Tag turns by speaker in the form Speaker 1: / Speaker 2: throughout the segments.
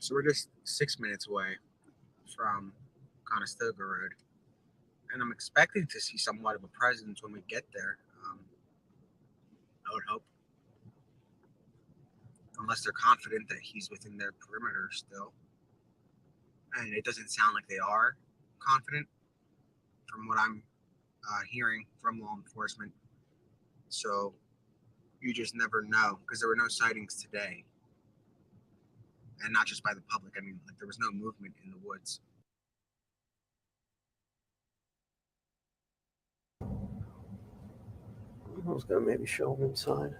Speaker 1: So we're just 6 minutes away from Conestoga Road, and I'm expecting to see somewhat of a presence when we get there. I would hope, unless they're confident that he's within their perimeter still, and it doesn't sound like they are confident from what I'm hearing from law enforcement. So you just never know, because there were no sightings today, and not just by the public. I mean, like, there was no movement in the woods.
Speaker 2: I was gonna maybe show them inside.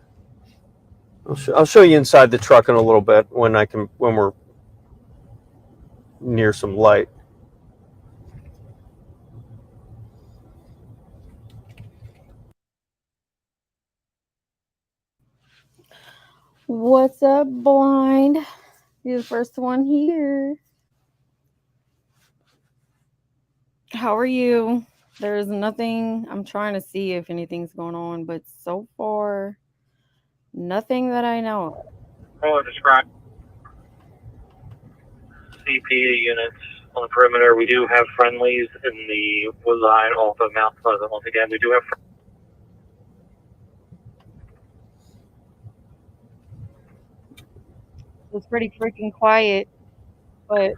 Speaker 2: I'll show you inside the truck in a little bit when we're near some light.
Speaker 3: What's up, blind? You're the first one here. How are you? There's nothing. I'm trying to see if anything's going on, but so far, nothing that I know of.
Speaker 4: Hello, describe CP units on the perimeter. We do have friendlies in the wood line off of Mount Pleasant. Once again, we do have.
Speaker 3: It's pretty freaking quiet, but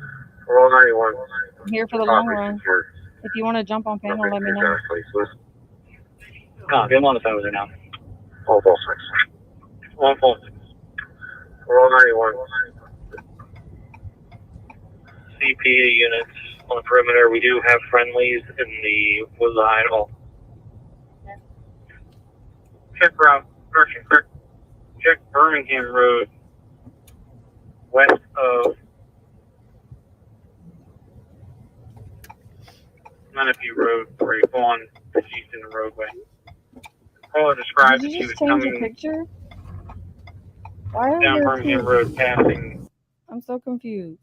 Speaker 4: Roll 91.
Speaker 3: I'm here for the long run. If you want to jump on panel, let me know.
Speaker 4: Get him on the phone with her now. All ball 6. 146. Roll 91. CP units on the perimeter. We do have friendlies in the wood line off. Check route. Check Birmingham Road. West of Menifee Road, where you go on the Houston roadway. Caller described that
Speaker 3: Did
Speaker 4: she
Speaker 3: you
Speaker 4: was
Speaker 3: just change your
Speaker 4: coming
Speaker 3: picture? Why are
Speaker 4: down
Speaker 3: there
Speaker 4: Birmingham
Speaker 3: two?
Speaker 4: Road, passing.
Speaker 3: I'm so confused.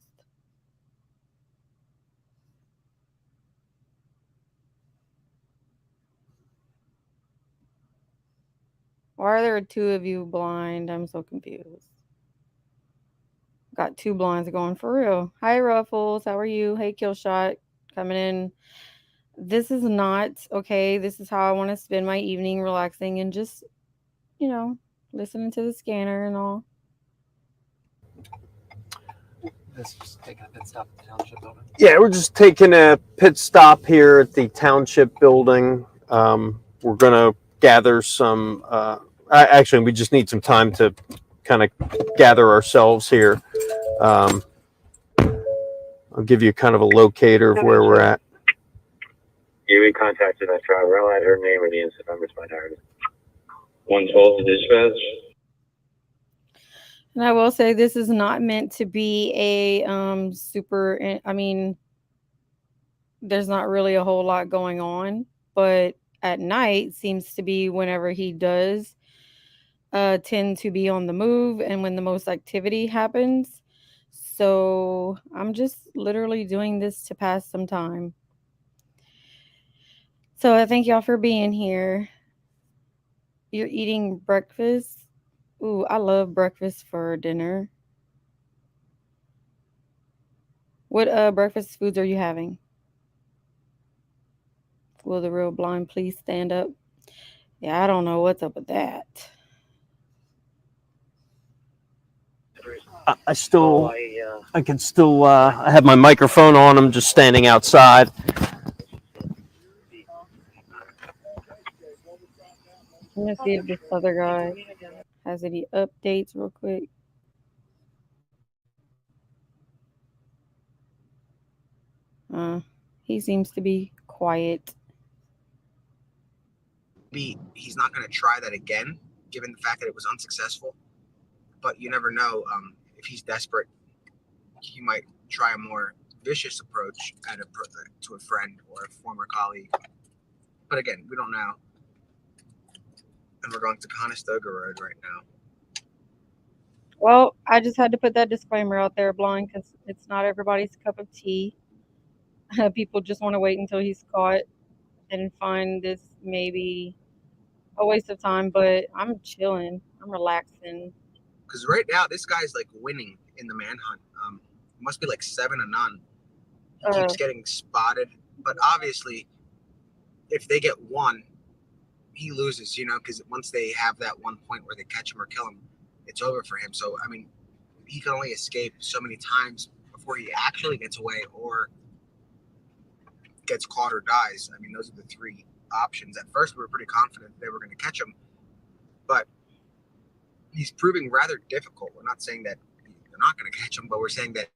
Speaker 3: Why are there two of you blind? I'm so confused. Got two blinds going for real. Hi, Ruffles. How are you? Hey, Killshot. Coming in. This is not okay. This is how I want to spend my evening, relaxing and just, listening to the scanner and all.
Speaker 5: This is taking a pit stop at the township building.
Speaker 2: Yeah, we're just taking a pit stop here at the township building. We're gonna gather some. Actually, we just need some time to kind of gather ourselves here. I'll give you kind of a locator of where we're at.
Speaker 4: We contacted that driver. I'll add her name and the incident numbers by narrative. 112 dispatch.
Speaker 3: And I will say this is not meant to be a super. I mean, there's not really a whole lot going on, but at night seems to be whenever he does tend to be on the move and when the most activity happens. So I'm just literally doing this to pass some time. So I thank y'all for being here. You're eating breakfast. Ooh, I love breakfast for dinner. What breakfast foods are you having? Will the real blind please stand up? Yeah, I don't know what's up with that.
Speaker 2: I can still, I have my microphone on. I'm just standing outside.
Speaker 3: I'm gonna see if this other guy has any updates real quick. He seems to be quiet.
Speaker 1: He's not going to try that again, given the fact that it was unsuccessful. But you never know. If he's desperate, he might try a more vicious approach to a friend or a former colleague. But again, we don't know. And we're going to Conestoga Road right now.
Speaker 3: Well, I just had to put that disclaimer out there, blind, because it's not everybody's cup of tea. People just want to wait until he's caught and find this maybe a waste of time, but I'm chilling. I'm relaxing.
Speaker 1: Because right now, this guy's like winning in the manhunt. must be like 7-0. He keeps getting spotted, but obviously, if they get one, he loses. Because once they have that one point where they catch him or kill him, it's over for him. So I mean, he can only escape so many times before he actually gets away or gets caught or dies. I mean, those are the three options. At first, we were pretty confident they were going to catch him, but he's proving rather difficult. We're not saying that they're not going to catch him, but we're saying that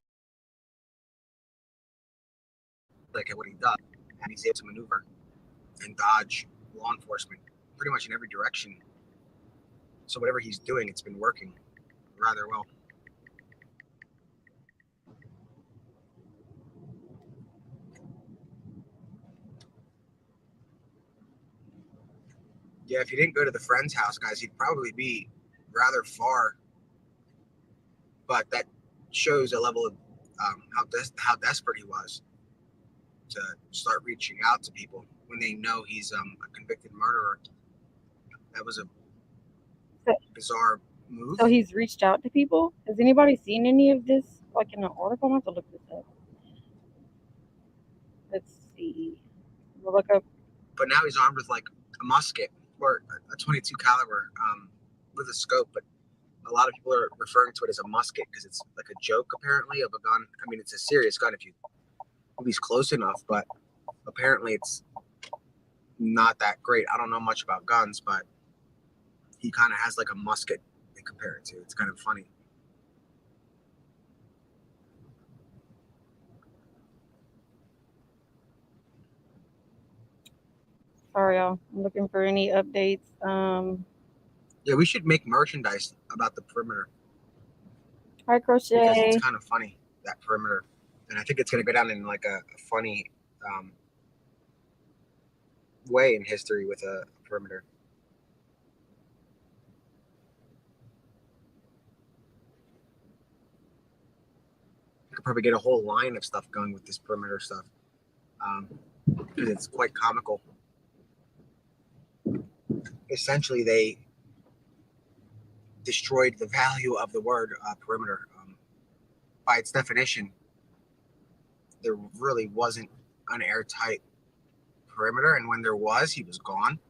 Speaker 1: like at what he does, and he's able to maneuver and dodge law enforcement pretty much in every direction. So whatever he's doing, it's been working rather well. Yeah, if he didn't go to the friend's house, guys, he'd probably be rather far. But that shows a level of how desperate he was to start reaching out to people when they know he's a convicted murderer. That was a bizarre move.
Speaker 3: So he's reached out to people. Has anybody seen any of this, like in an article? I'm gonna have to look this up. Let's see. We'll look up.
Speaker 1: But now he's armed with like a musket or a 22 caliber with a scope. But a lot of people are referring to it as a musket because it's like a joke apparently of a gun. I mean, it's a serious gun if he's close enough, but apparently it's not that great. I don't know much about guns, but he kind of has like a musket they compare it to. It's kind of funny.
Speaker 3: Sorry, y'all. I'm looking for any updates.
Speaker 1: Yeah, we should make merchandise about the perimeter.
Speaker 3: Hi,
Speaker 1: Because
Speaker 3: Crochet.
Speaker 1: it's kind of funny, that perimeter. And I think it's going to go down in like a funny way in history with a perimeter. You could probably get a whole line of stuff going with this perimeter stuff. Because it's quite comical. Essentially, they destroyed the value of the word perimeter. By its definition, there really wasn't an airtight perimeter, and when there was, he was gone.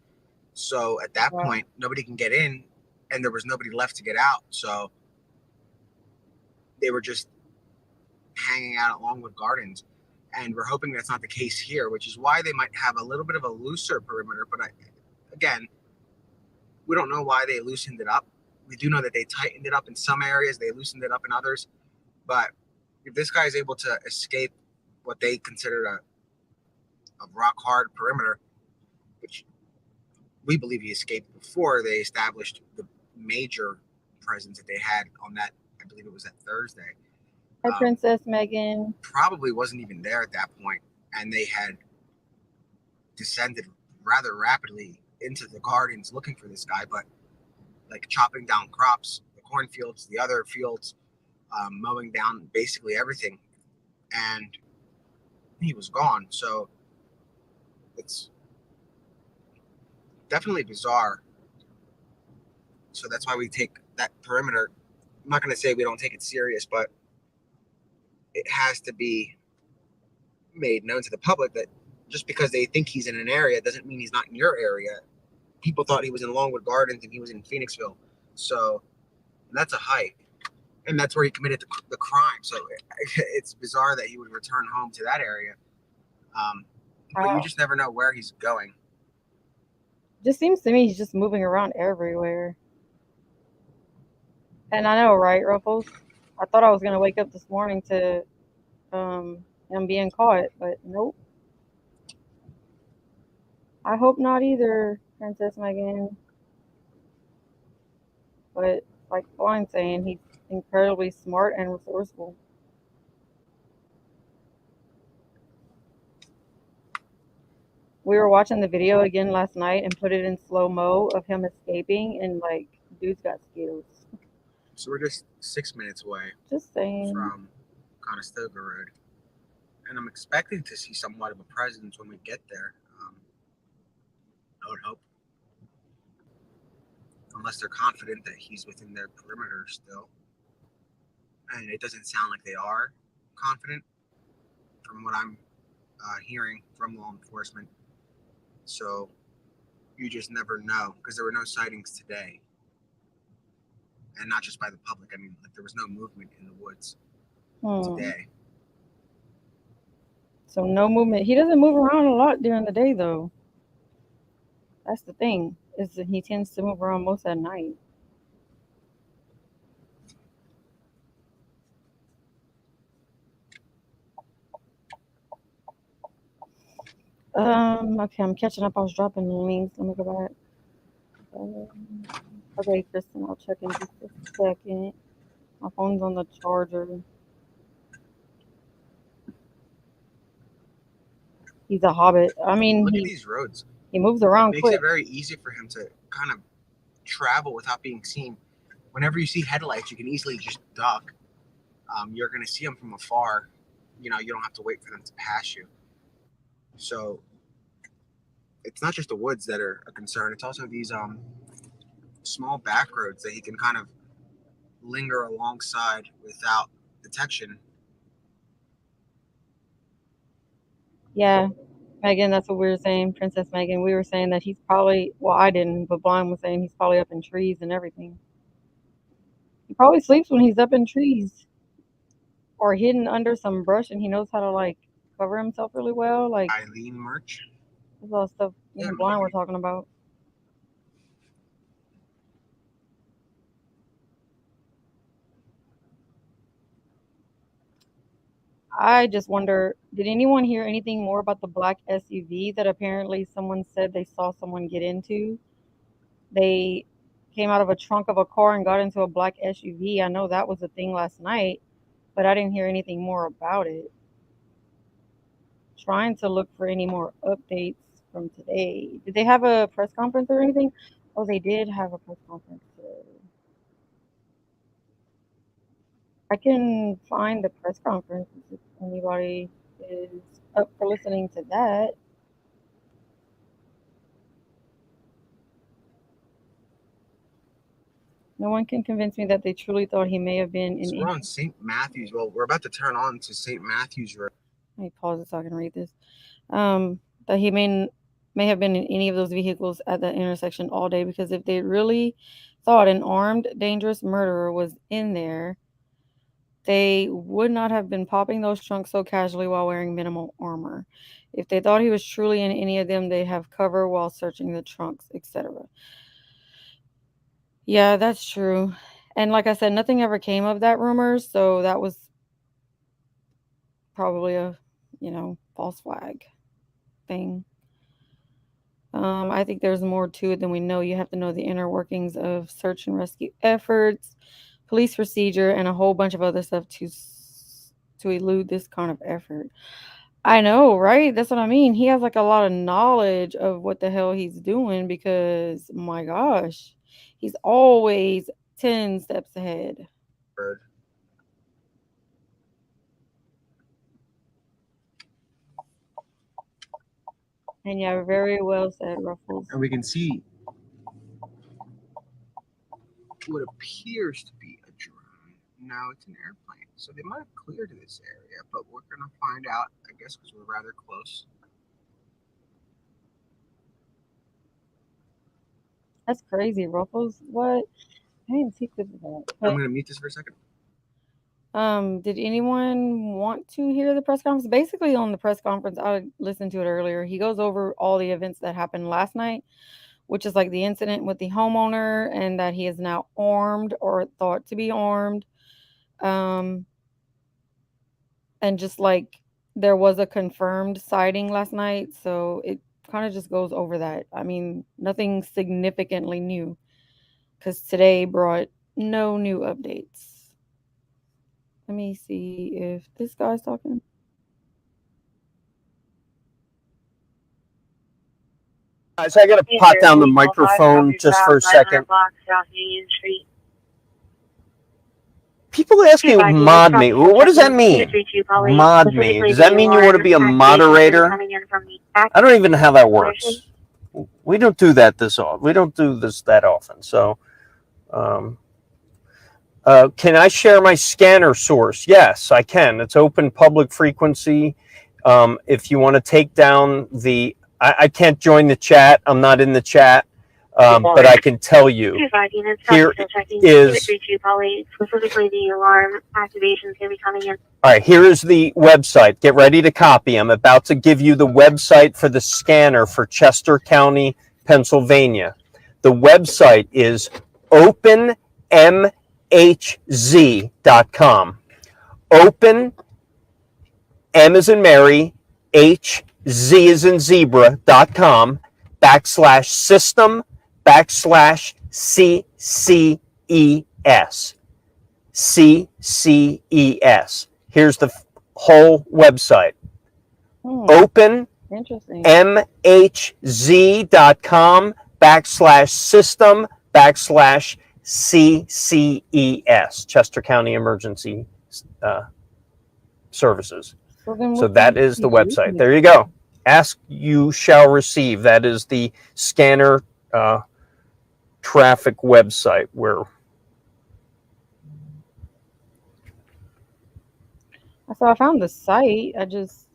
Speaker 1: So at that point, nobody can get in, and there was nobody left to get out. So they were just hanging out at Longwood Gardens, and we're hoping that's not the case here, which is why they might have a little bit of a looser perimeter. But again, we don't know why they loosened it up. We do know that they tightened it up in some areas, they loosened it up in others. But if this guy is able to escape what they considered a rock hard perimeter, which we believe he escaped before they established the major presence that they had on that, I believe it was that Thursday.
Speaker 3: Hi, Princess Megan.
Speaker 1: Probably wasn't even there at that point, and they had descended rather rapidly into the gardens looking for this guy, but like chopping down crops, the cornfields, the other fields, mowing down basically everything, and he was gone. So it's definitely bizarre. So that's why we take that perimeter. I'm not going to say we don't take it serious, but it has to be made known to the public that just because they think he's in an area doesn't mean he's not in your area. People thought he was in Longwood Gardens and he was in Phoenixville. So that's a hike. And that's where he committed the crime. So it's bizarre that he would return home to that area. But you just never know where he's going.
Speaker 3: Just seems to me he's just moving around everywhere. And I know, right, Ruffles? I thought I was going to wake up this morning to him being caught, but nope. I hope not either, Princess Megan. But like Blonde's saying, he's incredibly smart and resourceful. We were watching the video again last night and put it in slow-mo of him escaping, and like, dude's got skills.
Speaker 1: So we're just 6 minutes away
Speaker 3: Just saying.
Speaker 1: from Conestoga Road. And I'm expecting to see somewhat of a presence when we get there. I would hope. Unless they're confident that he's within their perimeter still. And it doesn't sound like they are. confident from what I'm hearing from law enforcement. So you just never know, because there were no sightings today, and not just by the public. I mean, like, there was no movement in the woods today.
Speaker 3: So no movement. He doesn't move around a lot during the day, though. That's the thing, is that he tends to move around most at night. Okay, I'm catching up. I was dropping links. Let me go back. Okay, Kristen, I'll check in just a second. My phone's on the charger. He's a hobbit. I mean,
Speaker 1: Look at these roads.
Speaker 3: he moves around
Speaker 1: Makes
Speaker 3: quick.
Speaker 1: it very easy for him to kind of travel without being seen. Whenever you see headlights, you can easily just duck. You're going to see them from afar. You know, you don't have to wait for them to pass you. So it's not just the woods that are a concern. It's also these small back roads that he can kind of linger alongside without detection.
Speaker 3: Yeah, Megan, that's what we were saying, Princess Megan. We were saying that he's probably, well, I didn't, but Blind was saying he's probably up in trees and everything. He probably sleeps when he's up in trees or hidden under some brush, and he knows how to, like, cover himself really well. Like,
Speaker 1: Eileen merch.
Speaker 3: there's all stuff me and Blind were talking about. I just wonder, did anyone hear anything more about the black SUV that apparently someone said they saw someone get into? They came out of a trunk of a car and got into a black SUV. I know that was a thing last night, but I didn't hear anything more about it. Trying to look for any more updates from today. Did they have a press conference or anything? Oh, they did have a press conference today. I can find the press conference if anybody is up for listening to that. No one can convince me that they truly thought he may have been in.
Speaker 1: So we're on St. Matthews. Well, we're about to turn on to St. Matthews Road.
Speaker 3: Let me pause it so I can read this. That he may have been in any of those vehicles at that intersection all day, because if they really thought an armed, dangerous murderer was in there, they would not have been popping those trunks so casually while wearing minimal armor. If they thought he was truly in any of them, they'd have cover while searching the trunks, etc. Yeah, that's true. And like I said, nothing ever came of that rumor, so that was probably a, false flag thing. I think there's more to it than we know. You have to know the inner workings of search and rescue efforts, police procedure, and a whole bunch of other stuff to elude this kind of effort. I know, right? That's what I mean. He has like a lot of knowledge of what the hell he's doing, because my gosh, he's always 10 steps ahead. And yeah, very well said, Ruffles.
Speaker 1: And we can see what appears to be a drone. No, it's an airplane. So they might have cleared this area, but we're going to find out, I guess, because we're rather close.
Speaker 3: That's crazy, Ruffles. What? I didn't see clips of that.
Speaker 1: I'm going to mute this for a second.
Speaker 3: Did anyone want to hear the press conference? Basically, on the press conference, I listened to it earlier. He goes over all the events that happened last night, which is like the incident with the homeowner, and that he is now armed or thought to be armed. And just like there was a confirmed sighting last night, so it kind of just goes over that. I mean, nothing significantly new, because today brought no new updates. Let me see if this guy's talking.
Speaker 2: Guys, I gotta pot down the microphone just for a second. People ask me mod me. What does that mean? Mod me. Does that mean you want to be a moderator? I don't even know how that works. We don't do that this often. We don't do this that often. So, Can I share my scanner source? Yes, I can. It's open public frequency. If you want to take down I can't join the chat. I'm not in the chat, but I can tell you. Here is
Speaker 4: specifically the alarm activations going to be coming in.
Speaker 2: All right, here is the website. Get ready to copy. I'm about to give you the website for the scanner for Chester County, Pennsylvania. The website is openmhz.com. Open, M as in Mary, H, Z as in zebra.com, /system, /CCES. CCES. Here's the whole website. Open
Speaker 3: Interesting.
Speaker 2: mhz.com /system /CCES. Chester County Emergency Services. So that is the website. There you go. Ask, you shall receive. That is the scanner traffic website where.
Speaker 3: So I found the site. I just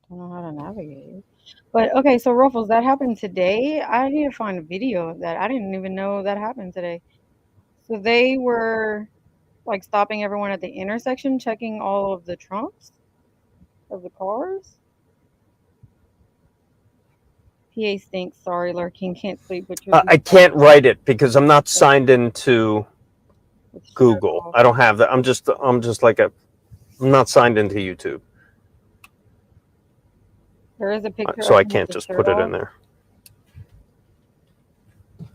Speaker 3: don't know how to navigate. But okay, so Ruffles, that happened today. I need to find a video of that. I didn't even know that happened today. So they were like stopping everyone at the intersection, checking all of the trunks of the cars. PA stinks. Sorry, lurking. Can't sleep. But
Speaker 2: I can't write it because I'm not signed into Google. I don't have that. I'm just like I'm not signed into YouTube.
Speaker 3: There is a picture.
Speaker 2: So I can't just put it in there.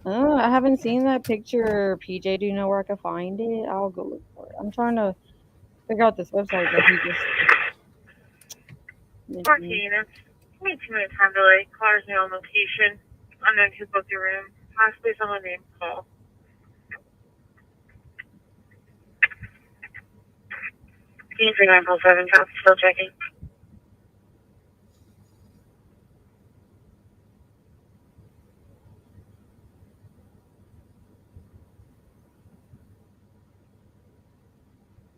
Speaker 3: Oh, I haven't seen that picture. PJ, do you know where I can find it? I'll go look for it. I'm trying to figure out this website that he just.
Speaker 4: 14 units. 22-minute time delay. Cars now on location. Unknown who booked your room. Possibly someone named Paul. Team 3947, copy, still checking.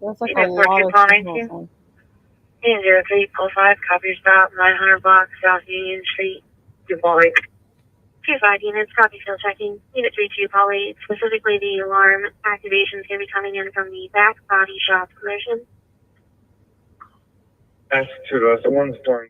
Speaker 3: That's like a lot of signals.
Speaker 4: Team 0345, copy your stop, 900 block, South Union Street, DuBois. 25 units, copy, still checking. Unit 32, Paul 8, specifically the alarm activation is going to be coming in from the back body shop promotion.
Speaker 6: That's to us, the one story.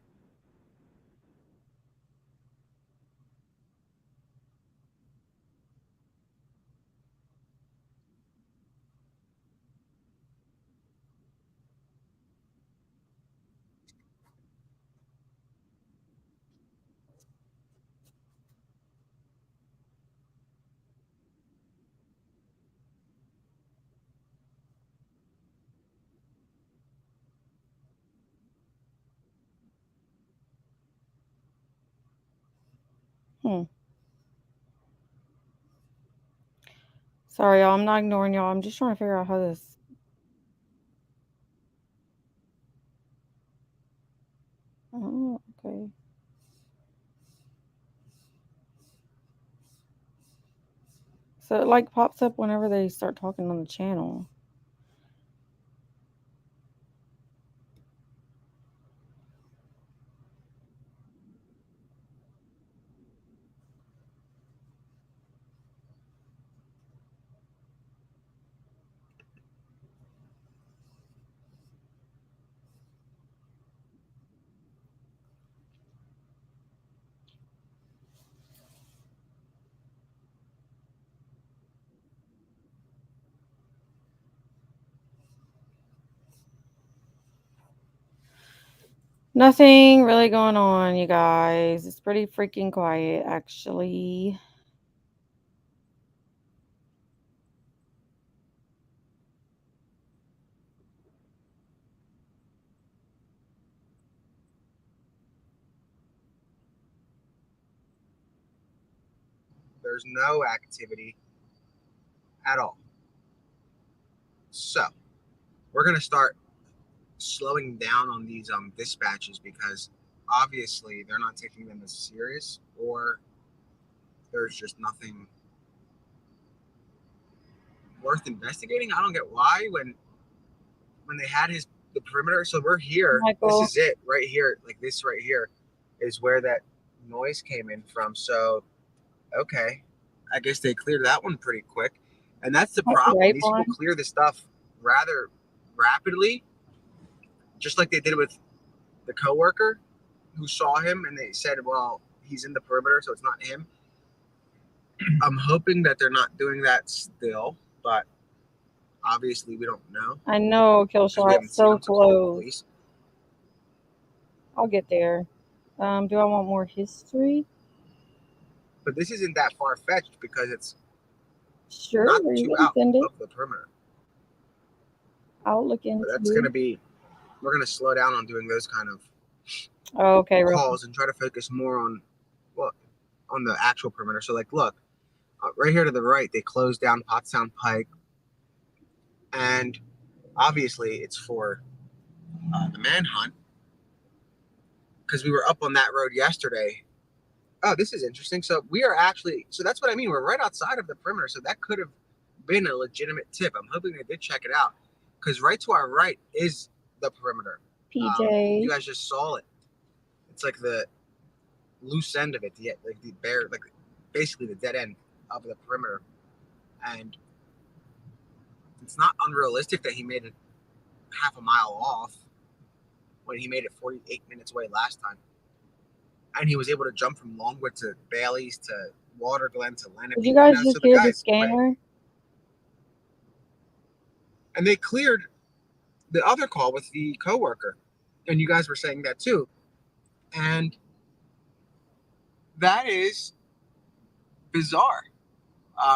Speaker 3: Sorry, y'all. I'm not ignoring y'all. I'm just trying to figure out how this. Oh, okay. So it like pops up whenever they start talking on the channel. Nothing really going on, you guys. It's pretty freaking quiet, actually.
Speaker 1: There's no activity at all. So we're going to start slowing down on these dispatches because obviously they're not taking them as serious, or there's just nothing worth investigating. I don't get why when they had the perimeter. So we're here.
Speaker 3: Michael.
Speaker 1: This is it right here. Like this right here is where that noise came in from. So okay, I guess they cleared that one pretty quick, and that's the problem.
Speaker 3: Right,
Speaker 1: These people clear this stuff rather rapidly, just like they did with the coworker who saw him, and they said, "Well, he's in the perimeter, so it's not him." I'm hoping that they're not doing that still, but obviously we don't know.
Speaker 3: I know, Killshot, so close. I'll get there. Do I want more history?
Speaker 1: But this isn't that far-fetched because it's
Speaker 3: sure,
Speaker 1: not too out of the perimeter.
Speaker 3: I'll look into it.
Speaker 1: That's going to be, we're going to slow down on doing those kind of calls and try to focus more on, well, on the actual perimeter. So like, look, right here to the right, they closed down Pottstown Pike. And obviously it's for the manhunt, because we were up on that road yesterday. Oh, this is interesting. So we are actually, so that's what I mean. We're right outside of the perimeter. So that could have been a legitimate tip. I'm hoping they did check it out, because right to our right is the perimeter.
Speaker 3: PJ.
Speaker 1: You guys just saw it. It's like the loose end of it, basically the dead end of the perimeter. And it's not unrealistic that he made it half a mile off when he made it 48 minutes away last time. And he was able to jump from Longwood to Bailey's to Water Glen to Lenape.
Speaker 3: Did you guys just hear the scanner?
Speaker 1: And they cleared the other call with the coworker. And you guys were saying that too. And that is bizarre,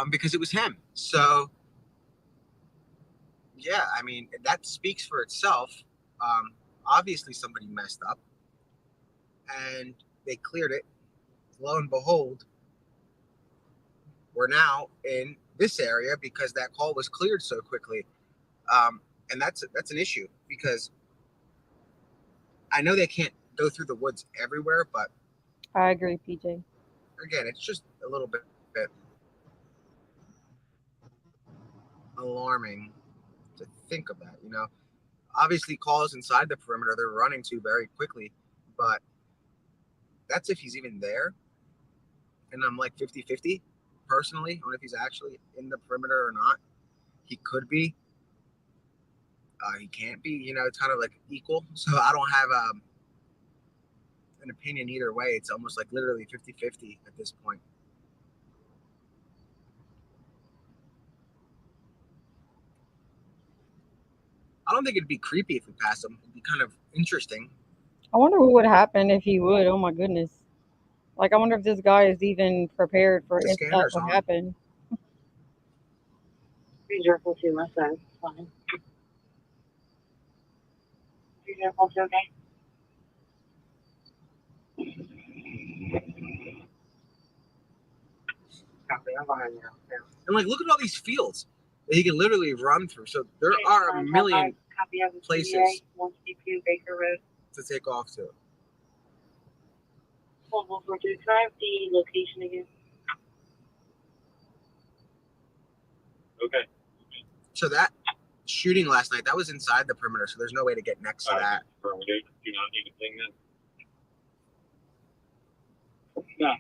Speaker 1: because it was him. So, yeah, I mean, that speaks for itself. Obviously, somebody messed up. And they cleared it. Lo and behold, we're now in this area because that call was cleared so quickly. And that's an issue, because I know they can't go through the woods everywhere, but
Speaker 3: I agree, PJ.
Speaker 1: Again, it's just a little bit alarming to think of that, Obviously, calls inside the perimeter, they're running to very quickly, but that's if he's even there. And I'm like 50-50 personally on if he's actually in the perimeter or not. He could be. He can't be. It's kind of like equal. So I don't have an opinion either way. It's almost like literally 50-50 at this point. I don't think it'd be creepy if we passed him. It'd be kind of interesting.
Speaker 3: I wonder what would happen if he would. Oh my goodness. Like, I wonder if this guy is even prepared for if that would happen.
Speaker 4: 3042 left side. Fine. 3042, okay? Copy, I'm behind you.
Speaker 1: And like, look at all these fields that he can literally run through. So there are a million places
Speaker 4: 152 Baker Road
Speaker 1: to take off to.
Speaker 4: 1142. Can I have the location again?
Speaker 6: Okay.
Speaker 1: So that shooting last night, that was inside the perimeter, so there's no way to get next to that.
Speaker 6: Do not need a thing then? No.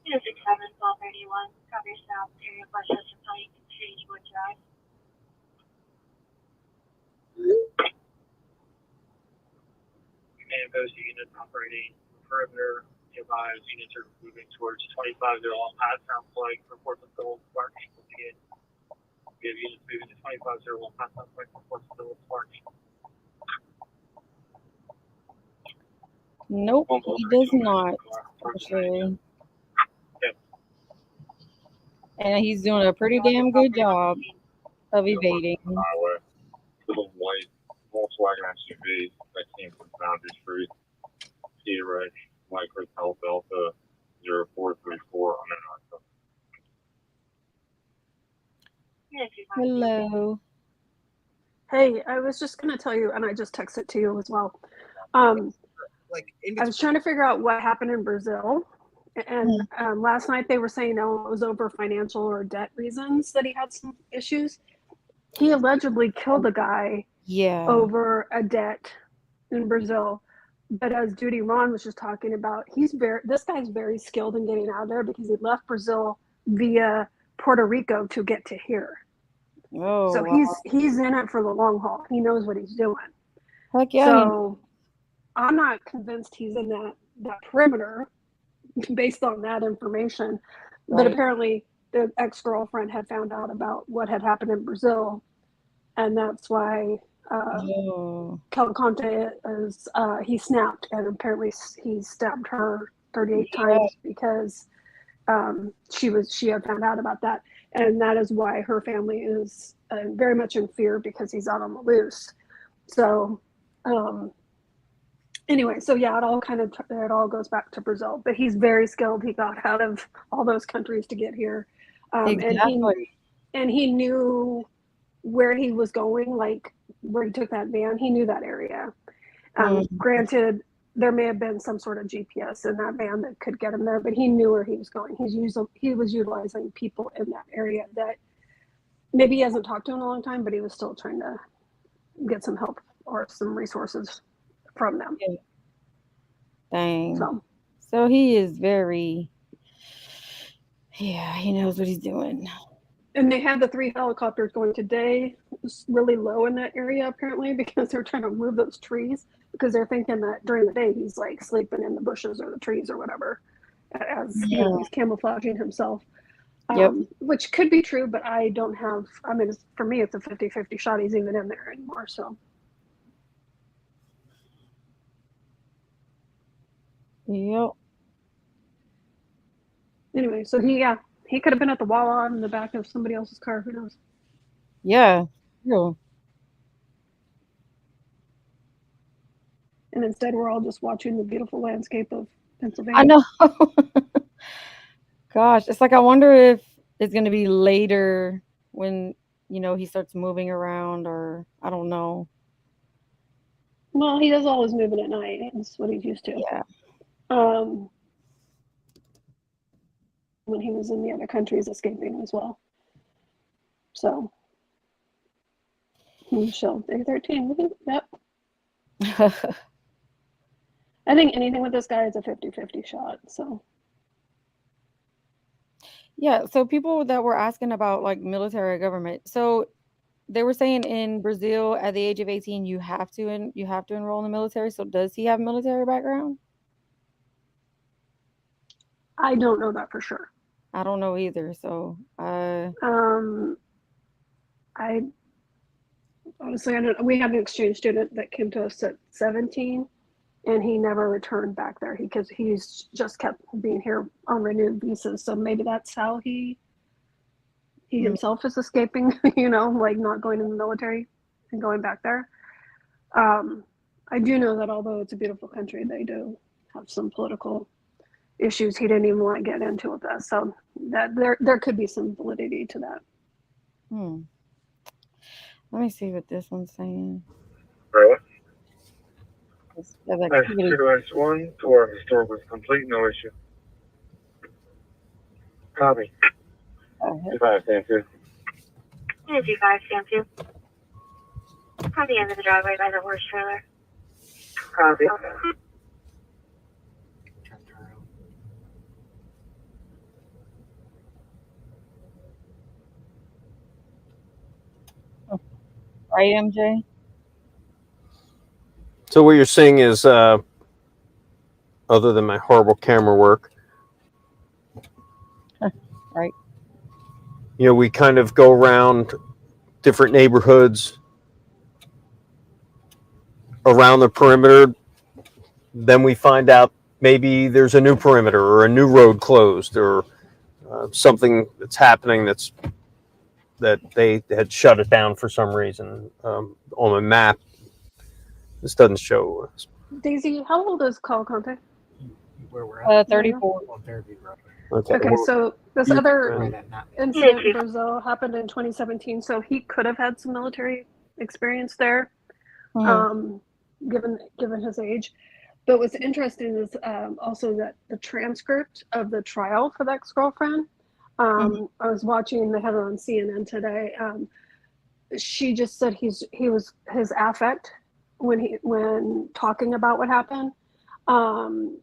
Speaker 4: 267 1231. Cover South area Westchester Pike, Shadywood Drive.
Speaker 6: Command post units operating perimeter. Advise units are moving towards 25 on Pottstown Pike. Reports of the parking. We have units moving to 25 on Pottstown Pike. Reports of the parking.
Speaker 3: Nope, he does not. Actually.
Speaker 6: Yep.
Speaker 3: And he's doing a pretty damn good job of evading.
Speaker 6: Highway. Little white Volkswagen SUV that came from Foundry Street. T-Rex, Micro Hotel Delta 0434 on an
Speaker 3: Hello.
Speaker 7: Hey, I was just going to tell you, and I just texted to you as well.
Speaker 1: Like,
Speaker 7: I was trying to figure out what happened in Brazil, And last night they were saying, oh, it was over financial or debt reasons that he had some issues. He allegedly killed a guy
Speaker 3: Yeah.
Speaker 7: over a debt in Brazil. But as Judy Ron was just talking about, this guy's very skilled in getting out of there because he left Brazil via Puerto Rico to get to here.
Speaker 3: Oh,
Speaker 7: So
Speaker 3: wow.
Speaker 7: he's in it for the long haul. He knows what he's doing.
Speaker 3: Heck yeah.
Speaker 7: So I'm not convinced he's in that perimeter based on that information. But
Speaker 3: Right.
Speaker 7: apparently the ex-girlfriend had found out about what had happened in Brazil, and that's why
Speaker 3: Oh.
Speaker 7: Cavalcante is he snapped, and apparently he stabbed her 38
Speaker 3: Yeah.
Speaker 7: times because she had found out about that, and that is why her family is very much in fear because he's out on the loose. So anyway, so yeah, it all goes back to Brazil, but he's very skilled. He got out of all those countries to get here,
Speaker 3: Exactly.
Speaker 7: and he knew where he was going, like where he took that van. He knew that area. Granted, there may have been some sort of GPS in that van that could get him there, but he knew where he was going. He was utilizing people in that area that maybe he hasn't talked to in a long time, but he was still trying to get some help or some resources from them.
Speaker 3: Yeah. Dang.
Speaker 7: So
Speaker 3: So he is very, yeah, he knows what he's doing.
Speaker 7: and they had the 3 helicopters going today. It's really low in that area apparently because they're trying to move those trees because they're thinking that during the day he's like sleeping in the bushes or the trees or whatever, as you know, he's camouflaging himself.
Speaker 3: Yep.
Speaker 7: Which could be true, but I don't have. I mean, for me, it's a 50-50 shot he's even in there anymore. So
Speaker 3: Yep.
Speaker 7: anyway, so he could have been at the Wawa in the back of somebody else's car. Who knows?
Speaker 3: Yeah. Real.
Speaker 7: And instead, we're all just watching the beautiful landscape of Pennsylvania.
Speaker 3: I know. Gosh, it's like I wonder if it's going to be later when, he starts moving around, or I don't know.
Speaker 7: Well, he does all his moving at night. That's what he's used to.
Speaker 3: Yeah.
Speaker 7: When he was in the other countries escaping as well. So, Michelle, day 13. Yep. I think anything with this guy is a 50-50 shot. So.
Speaker 3: Yeah, so people that were asking about like military government. So they were saying in Brazil at the age of 18 you have to enroll in the military. So does he have a military background?
Speaker 7: I don't know that for sure.
Speaker 3: I don't know either. So
Speaker 7: I honestly, I don't. We had an exchange student that came to us at 17, and he never returned back there because he's just kept being here on renewed visas. So maybe that's how he himself is escaping. Like not going in the military and going back there. I do know that although it's a beautiful country, they do have some political issues he didn't even want to get into with us. So that there could be some validity to that.
Speaker 3: Let me see what this one's saying.
Speaker 6: Right.
Speaker 3: Activity.
Speaker 6: 2-1, tour store was complete, no issue. Copy. 25, stand 2.
Speaker 4: 25, stand 2. At the end of the driveway by the horse trailer.
Speaker 6: Copy.
Speaker 3: Right, MJ?
Speaker 2: So what you're saying is, other than my horrible camera work,
Speaker 3: Right.
Speaker 2: We kind of go around different neighborhoods around the perimeter. Then we find out maybe there's a new perimeter or a new road closed or something that's happening that they had shut it down for some reason. On the map, this doesn't show.
Speaker 7: Daisy, how old is Cavalcante?
Speaker 5: Where we're at?
Speaker 3: 34.
Speaker 5: On Fairview Road.
Speaker 7: Okay,
Speaker 2: well,
Speaker 7: so this other
Speaker 5: Right at that.
Speaker 7: incident in Brazil happened in 2017, so he could have had some military experience there, given his age. But what's interesting is also that the transcript of the trial for the ex-girlfriend. I was watching the headline on CNN today. She just said he was his affect when talking about what happened to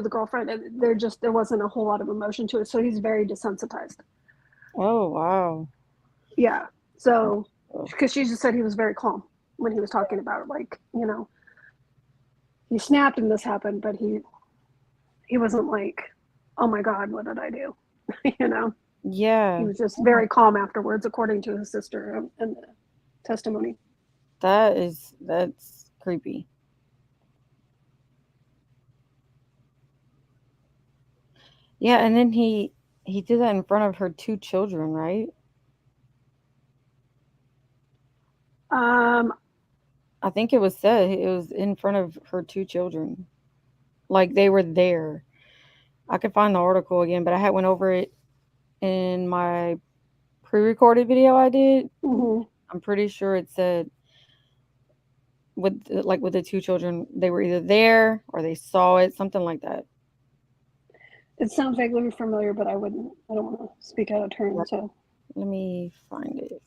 Speaker 7: the girlfriend. There wasn't a whole lot of emotion to it, so he's very desensitized.
Speaker 3: Oh, wow.
Speaker 7: Yeah. So because she just said he was very calm when he was talking about it, like, you know, he snapped and this happened, but he wasn't like, oh my God, what did I do? You know,
Speaker 3: Yeah.
Speaker 7: he was just very calm afterwards, according to his sister and the testimony.
Speaker 3: That's creepy. Yeah, and then he did that in front of her 2 children, right? I think it was said it was in front of her 2 children. Like they were there. I could find the article again, but I had went over it in my pre-recorded video I did.
Speaker 7: Mm-hmm.
Speaker 3: I'm pretty sure it said with the 2 children, they were either there or they saw it, something like that.
Speaker 7: It sounds vaguely familiar, but I don't want to speak out of turn. So
Speaker 3: let me find it.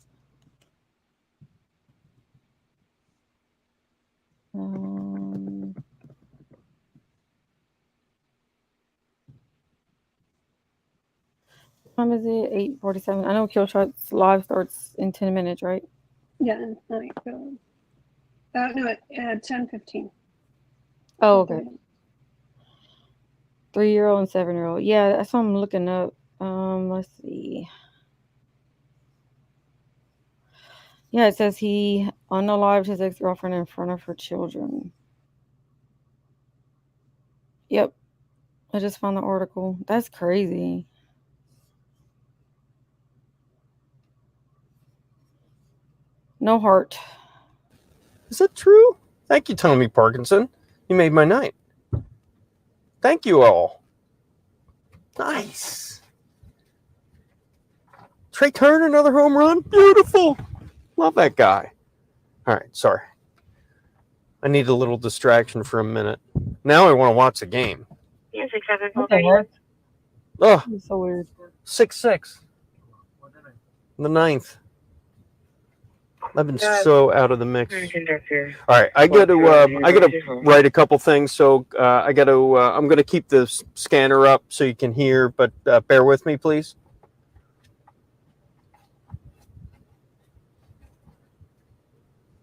Speaker 3: What time is it? 8:47. I know Kill Shots live starts in 10 minutes, right?
Speaker 7: yeah, no, at 10:15.
Speaker 3: Oh, okay. 3-year-old and 7-year-old. Yeah, that's what I'm looking up. Let's see. Yeah, it says he unalived his ex-girlfriend in front of her children. Yep. I just found the article. That's crazy. No heart.
Speaker 2: Is that true? Thank you, Tommy Parkinson. You made my night. Thank you all. Nice. Trey Turner, another home run. Beautiful. Love that guy. All right, sorry. I need a little distraction for a minute. Now I want to watch the game.
Speaker 4: Yeah, 6-7,
Speaker 3: What the heck?
Speaker 2: Oh,
Speaker 3: It's so weird.
Speaker 2: 6-6. The 9th. I've been so out of the mix. All right, I got to write a couple things. So I'm going to keep the scanner up so you can hear, but bear with me, please.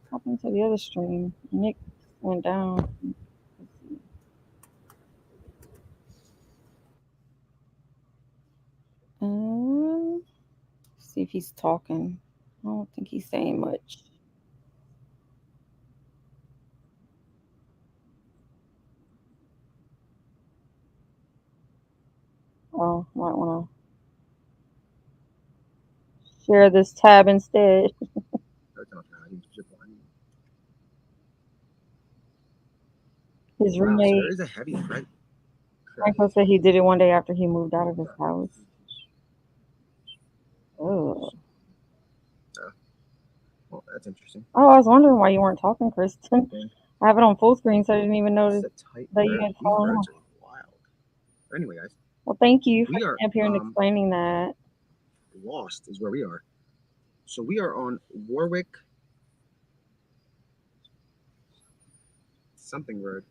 Speaker 3: What happened to the other stream? Nick went down. See if he's talking. I don't think he's saying much. Oh, might want to share this tab instead. His roommate,
Speaker 1: there is a heavy threat.
Speaker 3: Franco, said he did it one day after he moved out of his house. Oh.
Speaker 1: Well, that's interesting.
Speaker 3: Oh, I was wondering why you weren't talking, Kristen. I have it on full screen, so I didn't even notice that you had fallen off.
Speaker 1: Wild. Anyway, guys.
Speaker 3: Well, thank you for
Speaker 1: We are
Speaker 3: coming up here and explaining that.
Speaker 1: Lost is where we are. So we are on Warwick something road.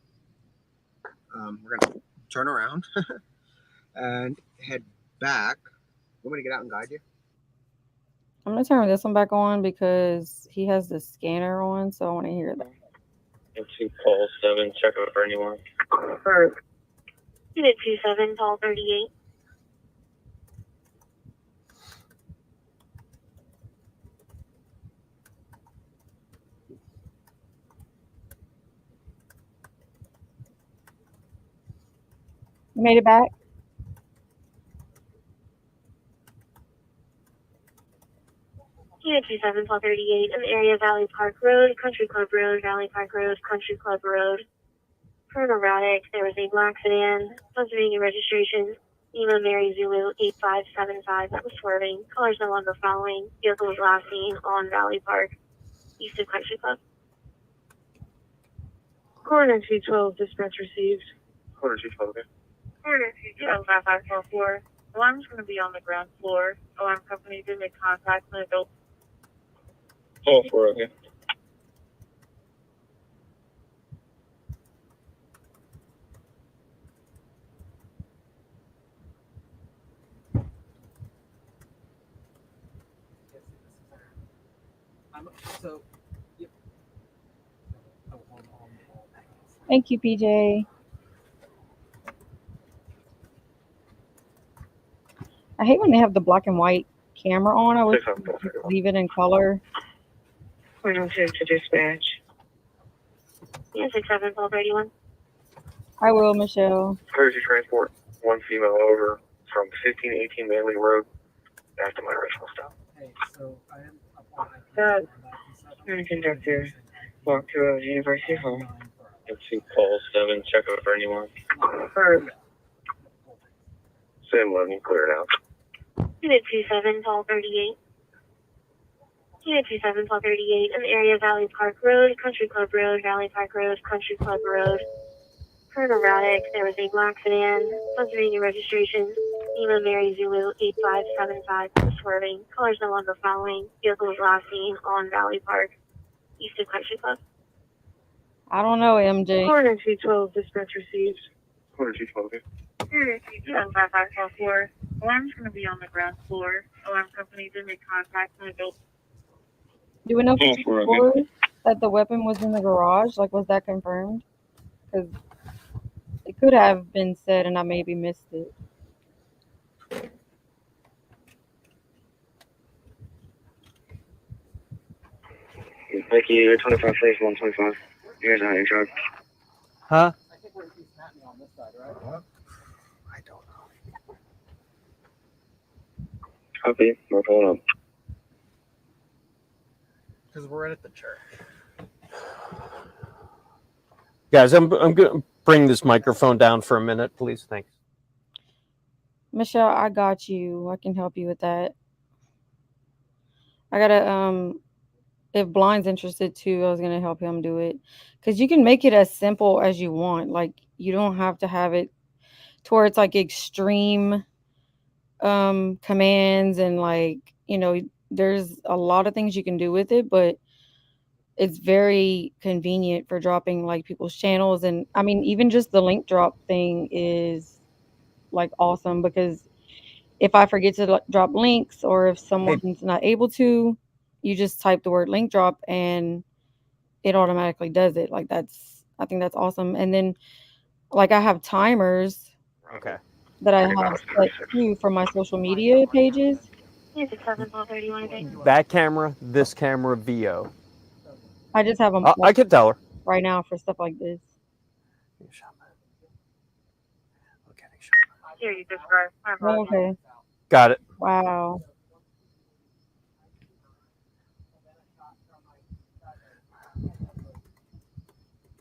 Speaker 1: We're gonna turn around and head back. Want me to get out and guide you?
Speaker 3: I'm gonna turn this one back on because he has the scanner on, so I want to hear that.
Speaker 6: Into call 7, check out for anyone.
Speaker 4: Unit 27, call 38.
Speaker 3: You made it back?
Speaker 4: Unit 27, call 38. In the area of Valley Park Road, Country Club Road, Valley Park Road, Country Club Road. Per erratic, there was a black sedan, Pennsylvania registration, Lima Mary Zulu 8575 that was swerving. Colors no longer following. Vehicle was last seen on Valley Park, east of Country Club. Coroner 212, dispatch received. Coroner 212, okay. Coroner 212, 5544. Alarm's going to be on the ground floor. Alarm company did make contact with an adult.
Speaker 6: Oh, four, okay.
Speaker 5: So, yep. Oh, on.
Speaker 3: Thank you, PJ. I hate when they have the black and white camera on. I wish they would just leave it in color.
Speaker 4: Coroner 2 to dispatch. Yeah, 67, 1231.
Speaker 3: I will, Michelle.
Speaker 6: Courtesy transport, one female over from 1518 Manley Road after my original stop.
Speaker 5: Hey, so I am up on
Speaker 4: Conductor, walk through University Hall.
Speaker 6: Let's see, call 7, check out for anyone.
Speaker 4: First,
Speaker 6: Same one, you clear it out.
Speaker 4: Unit 27, 1238. Unit 27, 1238, in the area of Valley Park Road, Country Club Road, Valley Park Road, Country Club Road. Heard erratic, there was a black sedan, Pennsylvania registration, Lima Mary Zulu 8575, swerving, colors no longer following, vehicle was last seen on Valley Park, east of Country Club.
Speaker 3: I don't know, MJ.
Speaker 4: Coroner 212, dispatch received.
Speaker 6: Coroner 212, okay.
Speaker 4: Coroner 212, 5544. Alarm's going to be on the ground floor. Alarm company did make contact with an adult.
Speaker 3: Do we know
Speaker 6: Oh,
Speaker 3: for
Speaker 6: four,
Speaker 3: sure that the weapon was in the garage? Like, was that confirmed? Because it could have been said and I maybe missed it.
Speaker 6: Thank you, 25 place, 125. Here's on your truck.
Speaker 2: Huh?
Speaker 5: I think we're East Matney on this side, right?
Speaker 2: I don't know.
Speaker 6: Copy, we're pulling up.
Speaker 5: Because we're at the church.
Speaker 2: Guys, I'm going to bring this microphone down for a minute, please. Thanks.
Speaker 3: Michelle, I got you. I can help you with that. I gotta if Blind's interested too, I was gonna help him do it. Cause you can make it as simple as you want. Like you don't have to have it to where it's like extreme commands and like, there's a lot of things you can do with it, but it's very convenient for dropping like people's channels. And I mean, even just the link drop thing is like awesome because if I forget to drop links or if someone's not able to, you just type the word link drop and it automatically does it. Like I think that's awesome. And then like I have timers
Speaker 2: Okay.
Speaker 3: that I have set too for my social media pages.
Speaker 4: Yeah, 67, 1231.
Speaker 2: That camera, this camera, VO.
Speaker 3: I just have them
Speaker 2: I can tell her.
Speaker 3: right now for stuff like this.
Speaker 4: Here, you describe.
Speaker 3: Oh, okay.
Speaker 2: Got it.
Speaker 3: Wow.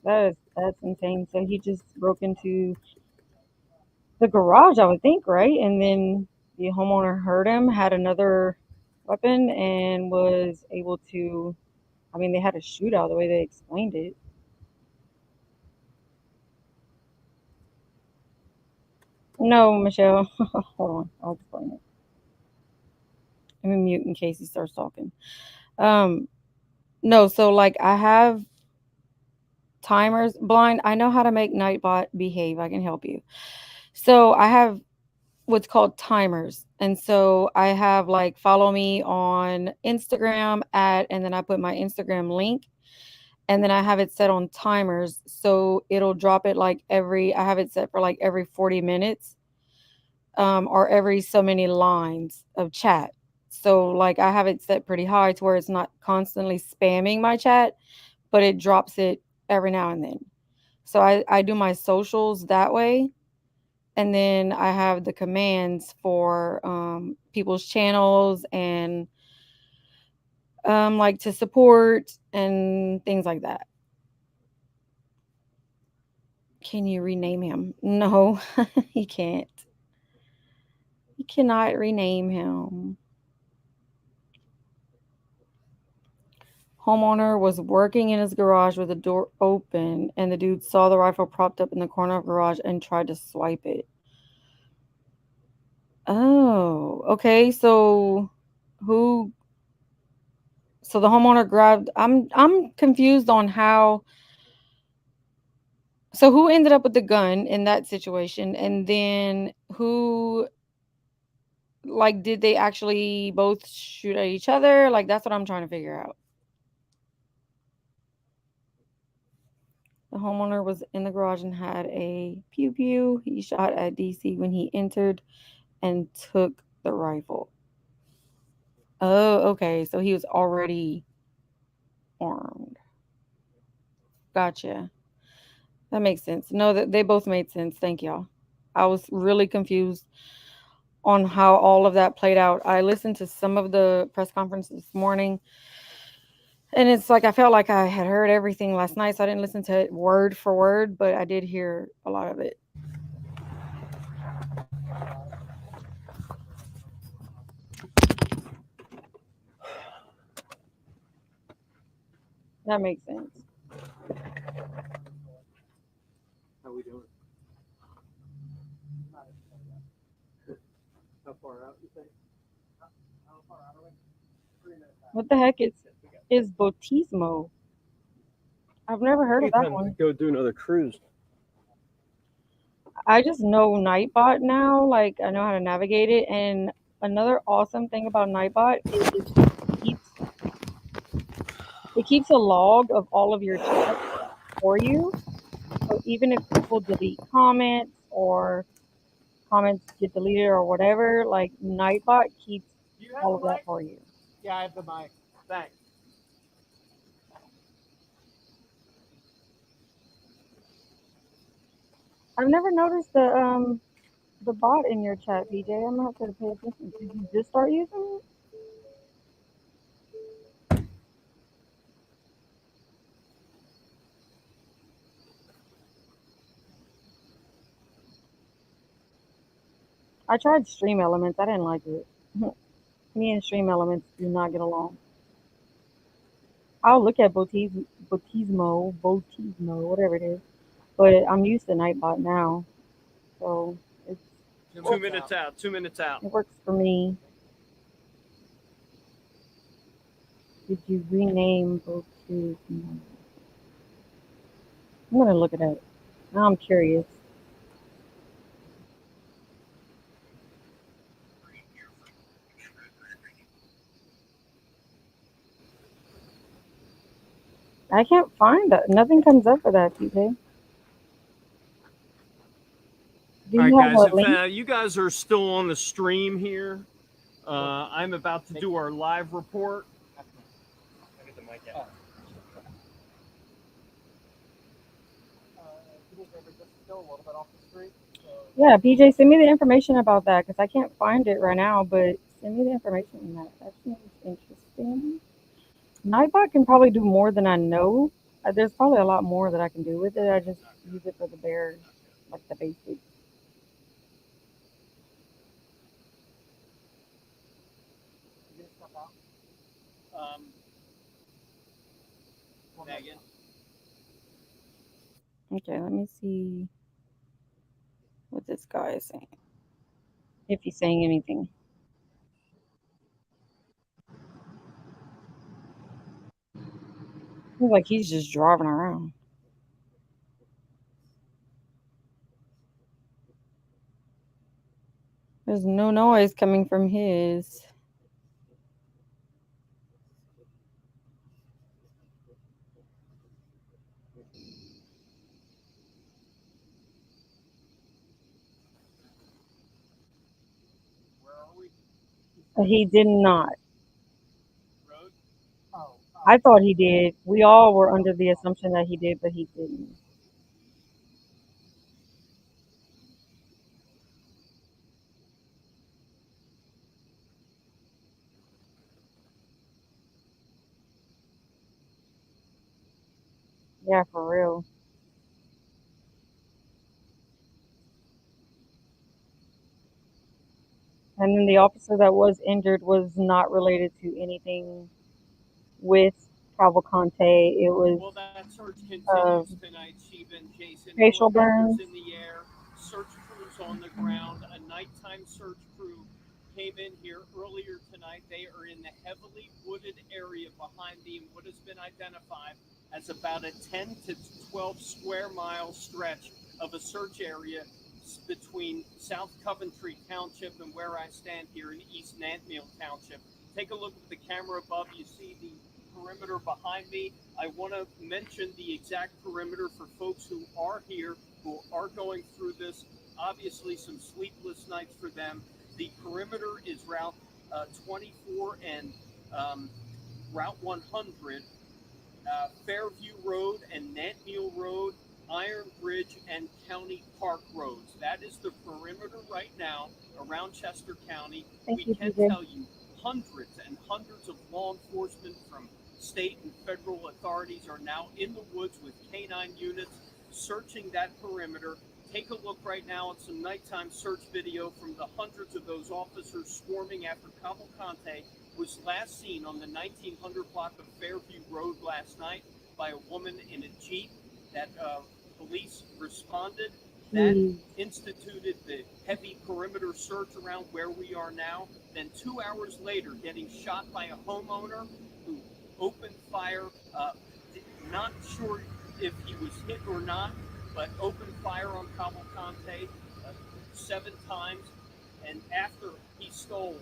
Speaker 3: That's insane. So he just broke into the garage, I would think, right? And then the homeowner heard him, had another weapon, and was able to. I mean, they had a shootout the way they explained it. No, Michelle. Hold on, I'll explain it. Let me mute in case he starts talking. No, so like I have timers. Blind, I know how to make Nightbot behave. I can help you. So I have what's called timers. And so I have like follow me on Instagram at, and then I put my Instagram link and then I have it set on timers. So it'll drop it like I have it set for like every 40 minutes or every so many lines of chat. So like I have it set pretty high to where it's not constantly spamming my chat, but it drops it every now and then. So I do my socials that way. And then I have the commands for people's channels and like to support and things like that. Can you rename him? No, he can't. You cannot rename him. Homeowner was working in his garage with the door open, and the dude saw the rifle propped up in the corner of the garage and tried to swipe it. Oh, okay. So who? So the homeowner grabbed. I'm confused on how. So who ended up with the gun in that situation, and then who? Like, did they actually both shoot at each other? Like, that's what I'm trying to figure out. The homeowner was in the garage and had a pew pew. He shot at DC when he entered and took the rifle. Oh, okay. So he was already armed. Gotcha. That makes sense. No, that they both made sense. Thank y'all. I was really confused on how all of that played out. I listened to some of the press conference this morning, and it's like I felt like I had heard everything last night, so I didn't listen to it word for word, but I did hear a lot of it. That makes sense.
Speaker 2: How we doing? How far out you think?
Speaker 3: What the heck is Botismo? I've never heard of that one.
Speaker 2: Go do another cruise.
Speaker 3: I just know Nightbot now. Like, I know how to navigate it. And another awesome thing about Nightbot is it keeps a log of all of your chats for you. So even if people delete comments or comments get deleted or whatever, like Nightbot keeps all of that for you.
Speaker 2: Yeah, I have the mic. Thanks.
Speaker 3: I've never noticed the bot in your chat, PJ. I'm gonna have to pay attention. Did you just start using it? I tried Stream Elements. I didn't like it. Me and Stream Elements do not get along. I'll look at Botismo, whatever it is. But I'm used to Nightbot now, so it's
Speaker 2: 2 minutes out. 2 minutes out.
Speaker 3: it works for me. Did you rename Botismo? I'm gonna look it up. Now I'm curious. I can't find that. Nothing comes up for that, PJ. Do
Speaker 2: All
Speaker 3: you
Speaker 2: right,
Speaker 3: have
Speaker 2: guys.
Speaker 3: a link?
Speaker 2: If you guys are still on the stream here, I'm about to do our live report. I'll get the mic out.
Speaker 3: Yeah, PJ, send me the information about that because I can't find it right now. But send me the information on that. That seems interesting. Nightbot can probably do more than I know. There's probably a lot more that I can do with it. I just use it for the bare, like the basics.
Speaker 2: Megan.
Speaker 3: Okay, let me see what this guy is saying. If he's saying anything. Seems like he's just driving around. There's no noise coming from his. He did not. I thought he did. We all were under the assumption that he did, but he didn't. Yeah, for real. And then the officer that was injured was not related to anything with Cavalcante. It was
Speaker 8: Well, that search
Speaker 3: uh,
Speaker 8: continues tonight, Sheba and Jason.
Speaker 3: facial
Speaker 8: Helicopters
Speaker 3: burns.
Speaker 8: in the air, search crews on the ground. A nighttime search crew came in here earlier tonight. They are in the heavily wooded area behind me in what has been identified as about a 10 to 12 square mile stretch of a search area between South Coventry Township and where I stand here in East Nantmeal Township. Take a look at the camera above. You see the perimeter behind me. I want to mention the exact perimeter for folks who are here, who are going through this. Obviously, some sleepless nights for them. The perimeter is Route 24 and Route 100, Fairview Road and Nantmeal Road, Iron Bridge, and County Park Roads. That is the perimeter right now around Chester County.
Speaker 3: Thank
Speaker 8: We
Speaker 3: you,
Speaker 8: can
Speaker 3: PJ.
Speaker 8: tell you hundreds and hundreds of law enforcement from state and federal authorities are now in the woods with canine units searching that perimeter. Take a look right now at some nighttime search video from the hundreds of those officers swarming after Cavalcante was last seen on the 1900 block of Fairview Road last night by a woman in a Jeep. That police responded. That
Speaker 3: Jeez.
Speaker 8: instituted the heavy perimeter search around where we are now. Then 2 hours later, getting shot by a homeowner who opened fire. Not sure if he was hit or not, but opened fire on Cavalcante 7 times. And after he stole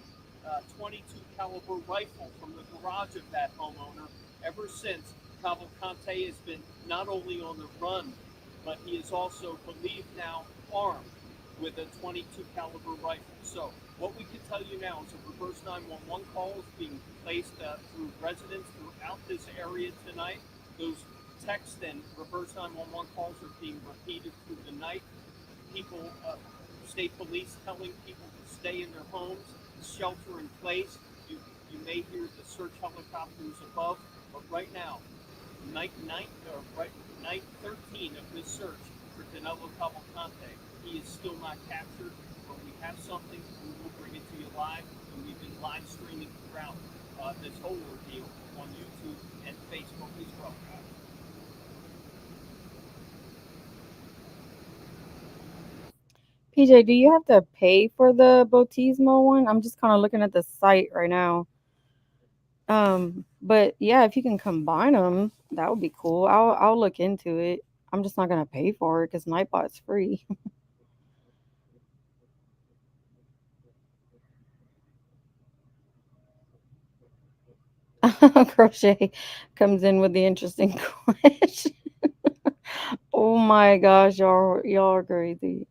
Speaker 8: 22 caliber rifle from the garage of that homeowner, ever since Cavalcante has been not only on the run, but he is also believed now armed with a 22 caliber rifle. So what we can tell you now is a reverse 911 call is being placed through residents throughout this area tonight. Those text and reverse 911 calls are being repeated through the night. People, state police telling people to stay in their homes, shelter in place. You may hear the search helicopters above, but right now, night 13 of this search for Danilo Cavalcante, he is still not captured. But we have something, we will bring it to you live, and we've been live streaming throughout this whole ordeal on YouTube and Facebook as well, guys.
Speaker 3: PJ, do you have to pay for the Botismo one? I'm just kind of looking at the site right now. But yeah, if you can combine them, that would be cool. I'll look into it. I'm just not gonna pay for it because Nightbot's free. Crochet comes in with the interesting question. Oh my gosh, y'all are crazy.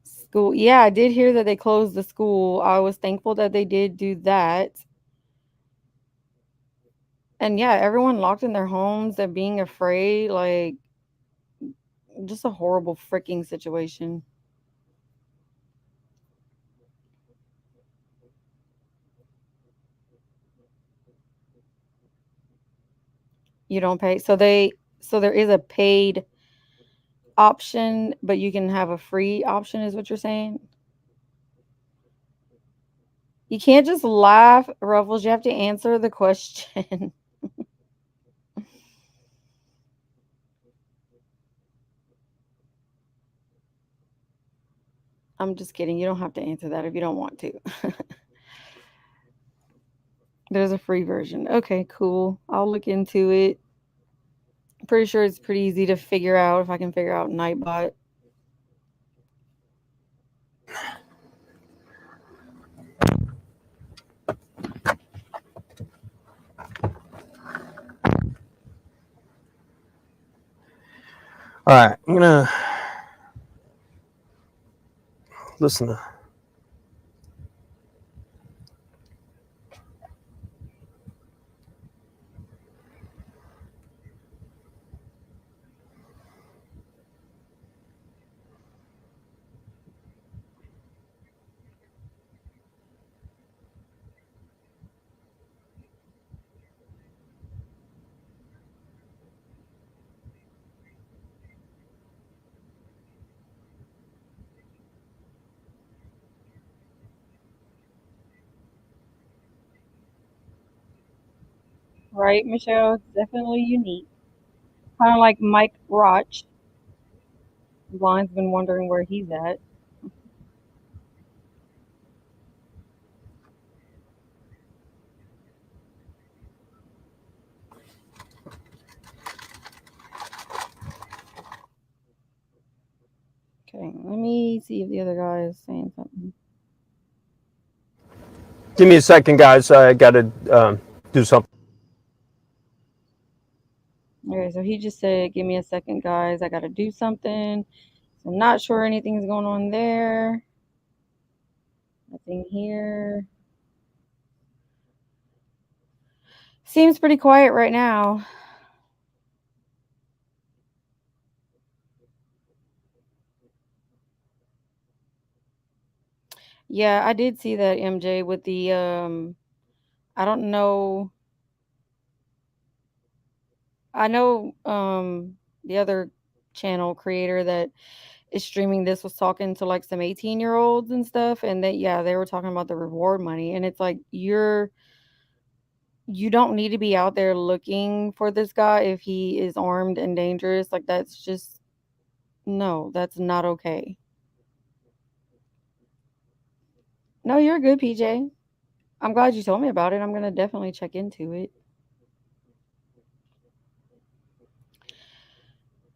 Speaker 3: School. Yeah, I did hear that they closed the school. I was thankful that they did do that. And yeah, everyone locked in their homes and being afraid, like just a horrible freaking situation. You don't pay. So there is a paid option, but you can have a free option is what you're saying? You can't just laugh, Ruffles. You have to answer the question. I'm just kidding. You don't have to answer that if you don't want to. There's a free version. Okay, cool. I'll look into it. Pretty sure it's pretty easy to figure out if I can figure out Nightbot.
Speaker 2: All right, I'm gonna listen to.
Speaker 3: Right, Michelle? It's definitely unique. Kind of like Mike Roch. Blind's been wondering where he's at. Okay, let me see if the other guy is saying something.
Speaker 2: Give me a second, guys. I got to do something.
Speaker 3: Okay, so he just said, "Give me a second, guys. I got to do something." So I'm not sure anything's going on there. Nothing here. Seems pretty quiet right now. Yeah, I did see that MJ with the I don't know. I know the other channel creator that is streaming this was talking to like some 18-year-olds and stuff, and that yeah, they were talking about the reward money, and it's like you don't need to be out there looking for this guy if he is armed and dangerous. Like that's just no, that's not okay. No, you're good, PJ. I'm glad you told me about it. I'm gonna definitely check into it.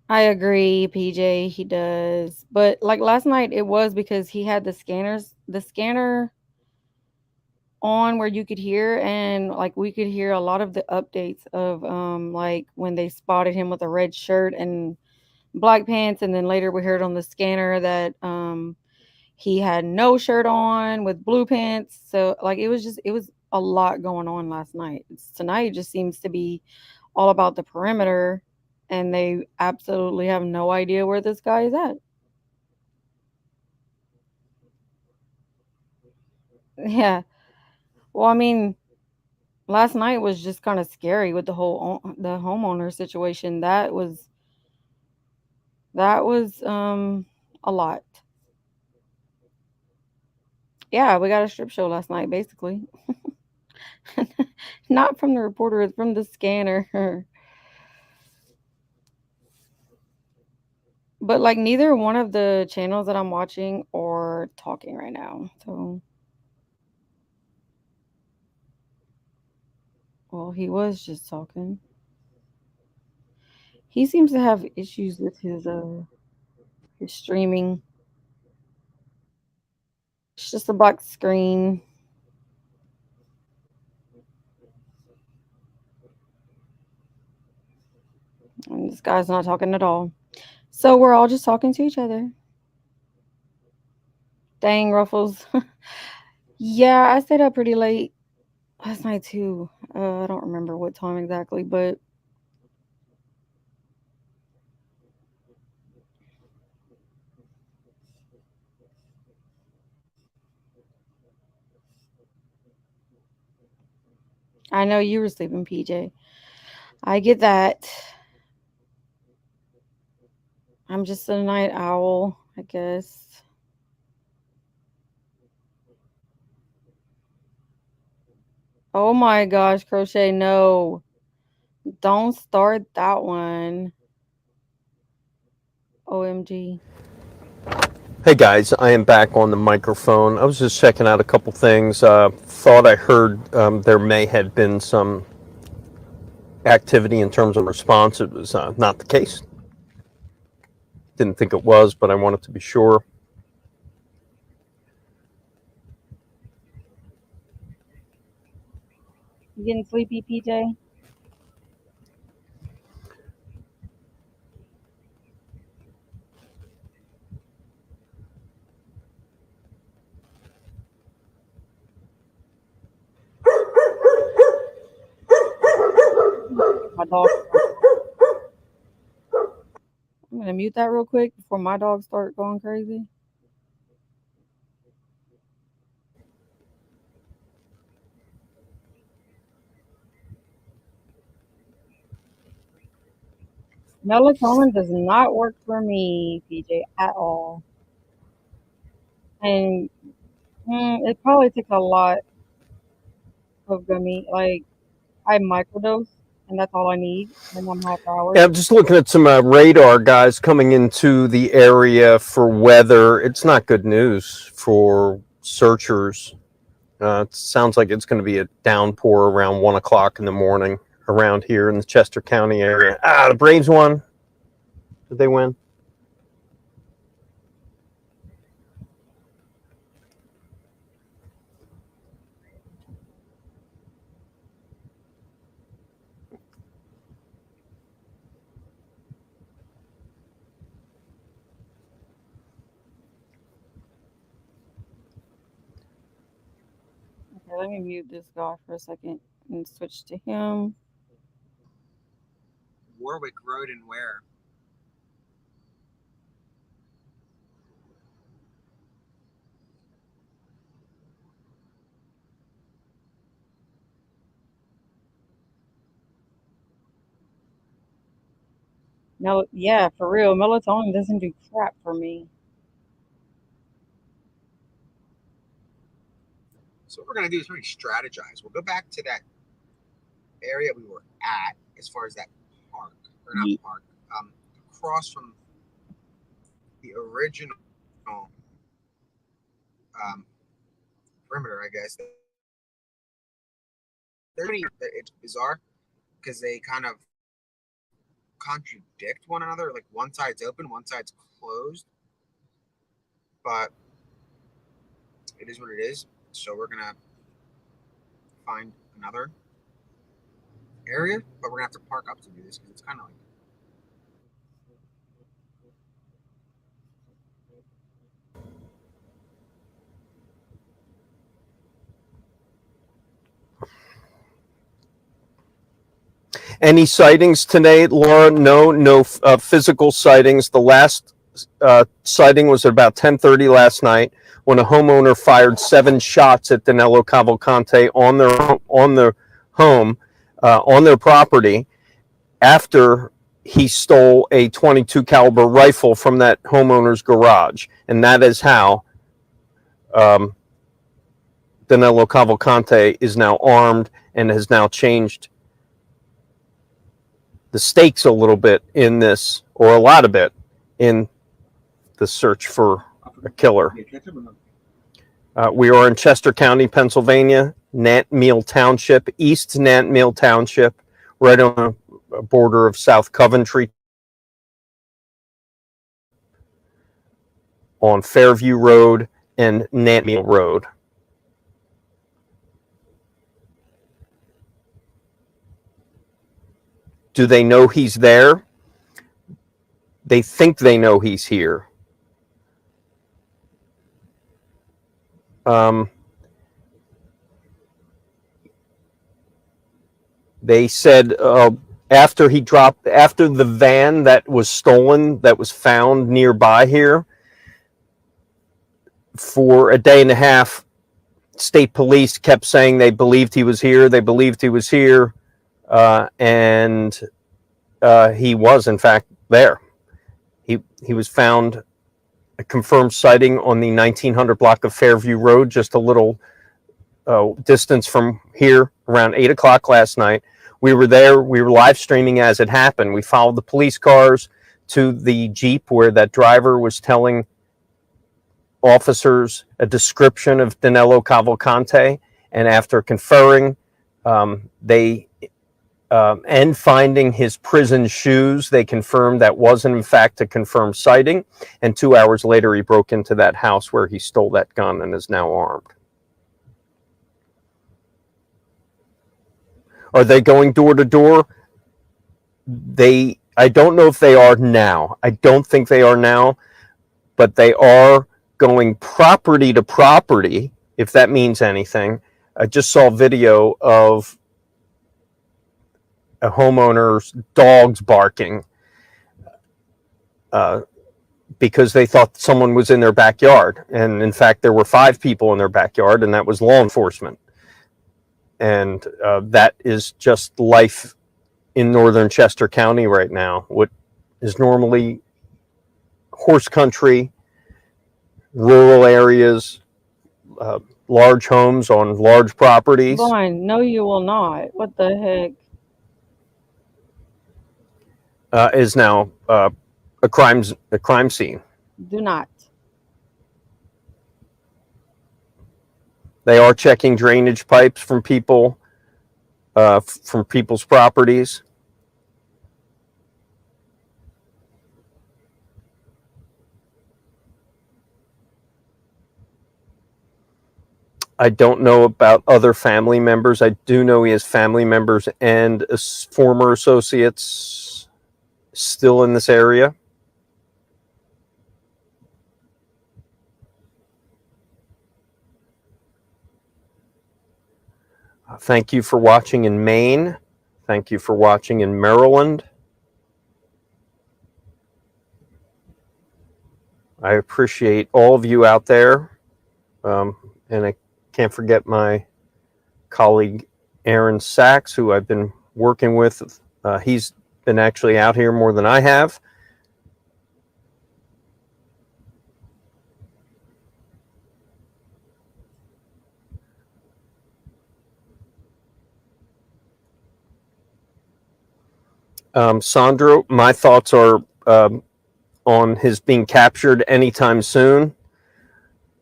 Speaker 3: I agree, PJ. He does, but like last night, it was because he had the scanner on where you could hear, and like we could hear a lot of the updates of like when they spotted him with a red shirt and black pants, and then later we heard on the scanner that he had no shirt on with blue pants. So like it was a lot going on last night. Tonight just seems to be all about the perimeter, and they absolutely have no idea where this guy is at. Yeah. Well, I mean, last night was just kind of scary with the homeowner situation. That was a lot. Yeah, we got a strip show last night, basically. Not from the reporter, it's from the scanner. But like neither one of the channels that I'm watching are talking right now. So, well, he was just talking. He seems to have issues with his streaming. It's just a black screen. And this guy's not talking at all. So we're all just talking to each other. Dang, Ruffles. Yeah, I stayed up pretty late last night too. I don't remember what time exactly, but I know you were sleeping, PJ. I get that. I'm just a night owl, I guess. Oh my gosh, Crochet, no. Don't start that one. OMG.
Speaker 2: Hey guys, I am back on the microphone. I was just checking out a couple things. Thought I heard there may have been some activity in terms of response. It was not the case. Didn't think it was, but I wanted to be sure.
Speaker 3: You getting sleepy, PJ? My dog. I'm gonna mute that real quick before my dogs start going crazy. Melatonin does not work for me, PJ, at all. And it probably takes a lot of gummy. Like I microdose, and that's all I need when I'm high powered.
Speaker 2: Yeah, I'm just looking at some radar guys coming into the area for weather. It's not good news for searchers. It sounds like it's going to be a downpour around 1 o'clock in the morning around here in the Chester County area. The Braves won. Did they win?
Speaker 3: Okay, let me mute this guy for a second and switch to him.
Speaker 1: Warwick Road and where?
Speaker 3: Yeah, for real, melatonin doesn't do crap for me.
Speaker 1: So what we're gonna do is maybe strategize. We'll go back to that area we were at, as far as that park, or not park, across from the original perimeter, I guess. It's bizarre because they kind of contradict one another. Like one side's open, one side's closed, but it is what it is. So we're gonna find another area, but we're gonna have to park up to do this because it's kind of like.
Speaker 2: Any sightings today, Laura? No physical sightings. The last sighting was at about 10:30 last night when a homeowner fired 7 shots at Danilo Cavalcante on their home, on their property, after he stole a .22 caliber rifle from that homeowner's garage, and that is how Danilo Cavalcante is now armed and has now changed the stakes a little bit in this, or a lot of it, in the search for a killer. We are in Chester County, Pennsylvania, Nantmeal Township, East Nantmeal Township, right on the border of South Coventry, on Fairview Road and Nantmeal Road. Do they know he's there? They think they know he's here. They said after the van that was stolen, that was found nearby here, for a day and a half, state police kept saying they believed he was here. They believed he was here. And he was, in fact, there. He was found, a confirmed sighting on the 1900 block of Fairview Road, just a little distance from here, around 8 o'clock last night. We were there. We were live streaming as it happened. We followed the police cars to the Jeep where that driver was telling officers a description of Danilo Cavalcante, and after conferring, and finding his prison shoes, they confirmed that wasn't in fact a confirmed sighting, and 2 hours later he broke into that house where he stole that gun and is now armed. Are they going door to door? I don't know if they are now. I don't think they are now, but they are going property to property, if that means anything. I just saw video of a homeowner's dogs barking because they thought someone was in their backyard. And in fact, there were 5 people in their backyard, and that was law enforcement. And that is just life in northern Chester County right now. What is normally horse country, rural areas, large homes on large properties.
Speaker 3: Vaughn, no, you will not. What the heck?
Speaker 2: Is now a crime scene.
Speaker 3: Do not.
Speaker 2: They are checking drainage pipes from people, from people's properties. I don't know about other family members. I do know he has family members and former associates still in this area. Thank you for watching in Maine. Thank you for watching in Maryland. I appreciate all of you out there. And I can't forget my colleague, Aaron Sachs, who I've been working with. He's been actually out here more than I have. Sandro, my thoughts are on his being captured anytime soon.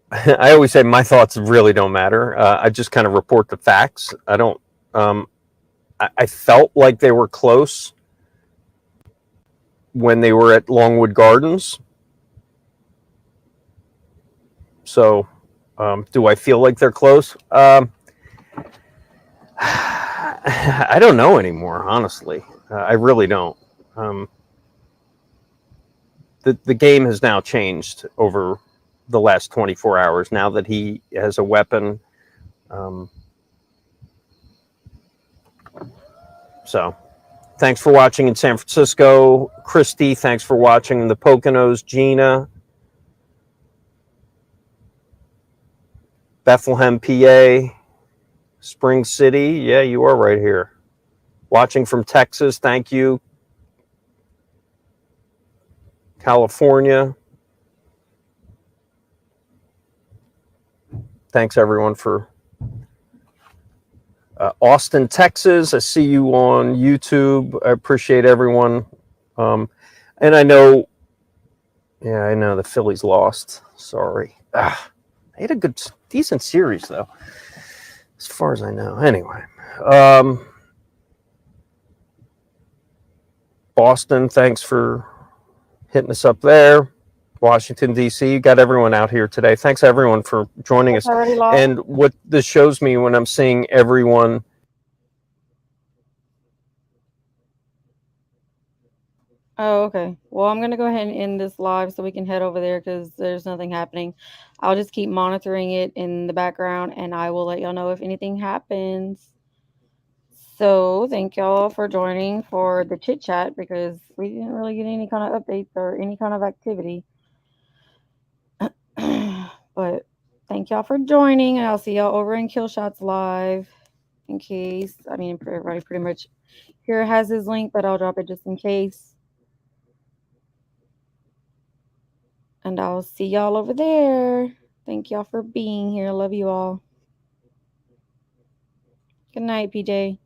Speaker 2: I always say my thoughts really don't matter. I just kind of report the facts. I don't. I felt like they were close when they were at Longwood Gardens. So, do I feel like they're close? I don't know anymore, honestly. I really don't. The game has now changed over the last 24 hours. Now that he has a weapon, so thanks for watching in San Francisco. Christy, thanks for watching in the Poconos. Gina, Bethlehem, PA, Spring City. Yeah, you are right here. Watching from Texas, thank you. California. Thanks everyone for Austin, Texas. I see you on YouTube. I appreciate everyone. And I know the Phillies lost. Sorry. They had a decent series though, as far as I know. Anyway, Boston, thanks for hitting us up there. Washington, D.C., you got everyone out here today. Thanks everyone for joining us. And what this shows me when I'm seeing everyone.
Speaker 3: Oh, okay. Well, I'm going to go ahead and end this live so we can head over there because there's nothing happening. I'll just keep monitoring it in the background and I will let y'all know if anything happens. So thank y'all for joining for the chit chat because we didn't really get any kind of updates or any kind of activity. But thank y'all for joining and I'll see y'all over in Kill Shots Live in case. I mean, everybody pretty much here has his link, but I'll drop it just in case. And I'll see y'all over there. Thank y'all for being here. Love you all. Good night, PJ.